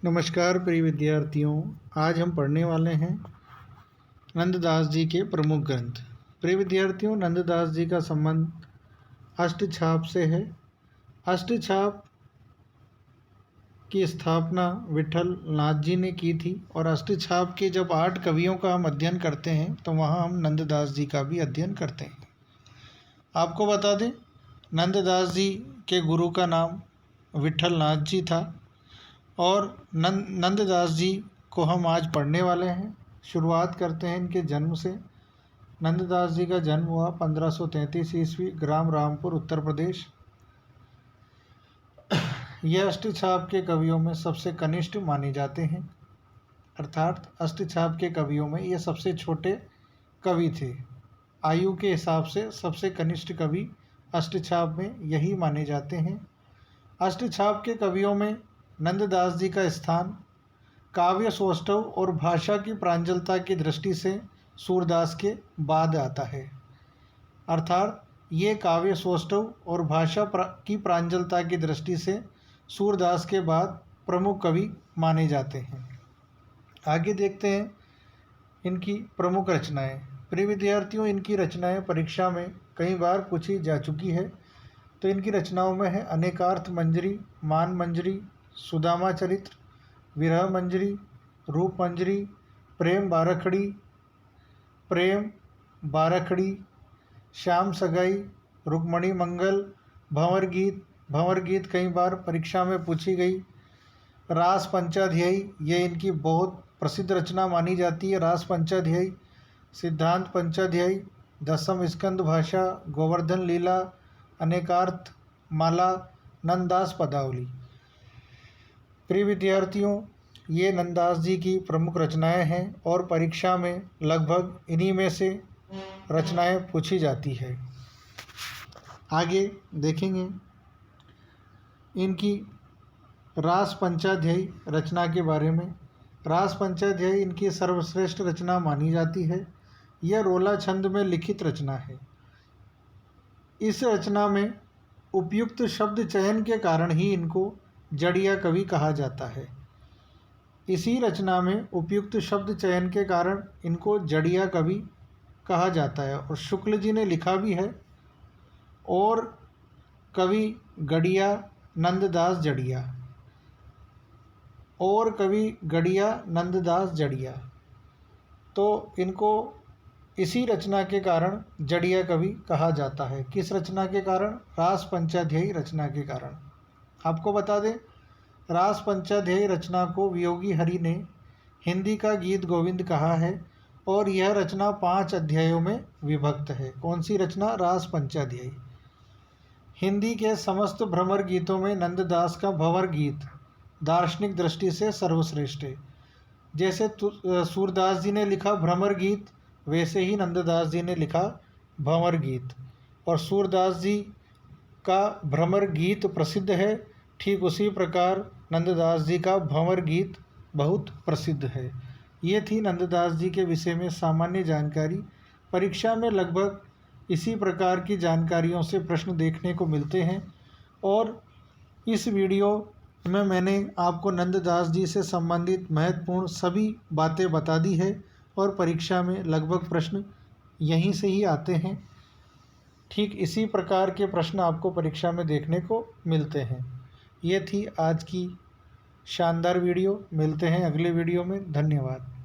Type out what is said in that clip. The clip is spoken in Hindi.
नमस्कार प्रिय विद्यार्थियों। आज हम पढ़ने वाले हैं नंददास जी के प्रमुख ग्रंथ। प्रिय विद्यार्थियों, नंददास जी का संबंध अष्टछाप से है। अष्टछाप की स्थापना विठल नाथ जी ने की थी और अष्टछाप के जब 8 कवियों का हम अध्ययन करते हैं तो वहाँ हम नंददास जी का भी अध्ययन करते हैं। आपको बता दें, नंददास जी के गुरु का नाम विठल नाथ जी था और नंददास जी को हम आज पढ़ने वाले हैं। शुरुआत करते हैं इनके जन्म से। नंददास जी का जन्म हुआ 1533 ईस्वी, ग्राम रामपुर, उत्तर प्रदेश। यह अष्टछाप के कवियों में सबसे कनिष्ठ माने जाते हैं, अर्थात अष्टछाप के कवियों में ये सबसे छोटे कवि थे। आयु के हिसाब से सबसे कनिष्ठ कवि अष्टछाप में यही माने जाते हैं। अष्टछाप के कवियों में नंददास जी का स्थान काव्य सौष्ठव और भाषा की प्रांजलता की दृष्टि से सूरदास के बाद आता है। अर्थात ये काव्य सौष्ठव और भाषा की प्रांजलता की दृष्टि से सूरदास के बाद प्रमुख कवि माने जाते हैं। आगे देखते हैं इनकी प्रमुख रचनाएं। प्रिय विद्यार्थियों, इनकी रचनाएं परीक्षा में कई बार पूछी जा चुकी है। तो इनकी रचनाओं में है अनेकार्थ मंजरी, मान मंजरी, सुदामा चरित्र, विरह मंजरी, रूप मंजरी, प्रेम बारखड़ी, श्याम सगाई, रुक्मणी मंगल, भंवर गीत कई बार परीक्षा में पूछी गई। रास पंचाध्यायी, ये इनकी बहुत प्रसिद्ध रचना मानी जाती है। रास पंचाध्यायी, सिद्धांत पंचाध्यायी, दसम स्कंद भाषा, गोवर्धन लीला, अनेकार्थ माला, नंददास पदावली। प्रिय विद्यार्थियों, ये नंददास जी की प्रमुख रचनाएं हैं और परीक्षा में लगभग इन्हीं में से रचनाएं पूछी जाती है। आगे देखेंगे इनकी रास पंचाध्यायी रचना के बारे में। रास पंचाध्यायी इनकी सर्वश्रेष्ठ रचना मानी जाती है। यह रोला छंद में लिखित रचना है। इस रचना में उपयुक्त शब्द चयन के कारण ही इनको जड़िया कवि कहा जाता है। इसी रचना में उपयुक्त शब्द चयन के कारण इनको जड़िया कवि कहा जाता है और शुक्ल जी ने लिखा भी है। और कवि गड़िया नंददास जड़िया, तो इनको इसी रचना के कारण जड़िया कवि कहा जाता है। किस रचना के कारण? रास पंचाध्यायी रचना के कारण। आपको बता दें, रास पंचाध्यायी रचना को वियोगी हरि ने हिंदी का गीत गोविंद कहा है और यह रचना 5 अध्यायों में विभक्त है। कौन सी रचना? रास पंचाध्यायी। हिंदी के समस्त भ्रमर गीतों में नंददास का भंवर गीत दार्शनिक दृष्टि से सर्वश्रेष्ठ है। जैसे सूरदास जी ने लिखा भ्रमर गीत, वैसे ही नंददास जी ने लिखा भंवर गीत। और सूरदास जी का भ्रमर गीत प्रसिद्ध है, ठीक उसी प्रकार नंददास जी का भंवर गीत बहुत प्रसिद्ध है। ये थी नंददास जी के विषय में सामान्य जानकारी। परीक्षा में लगभग इसी प्रकार की जानकारियों से प्रश्न देखने को मिलते हैं और इस वीडियो में मैंने आपको नंददास जी से संबंधित महत्वपूर्ण सभी बातें बता दी है और परीक्षा में लगभग प्रश्न यहीं से ही आते हैं। ठीक इसी प्रकार के प्रश्न आपको परीक्षा में देखने को मिलते हैं। ये थी आज की शानदार वीडियो। मिलते हैं अगले वीडियो में। धन्यवाद।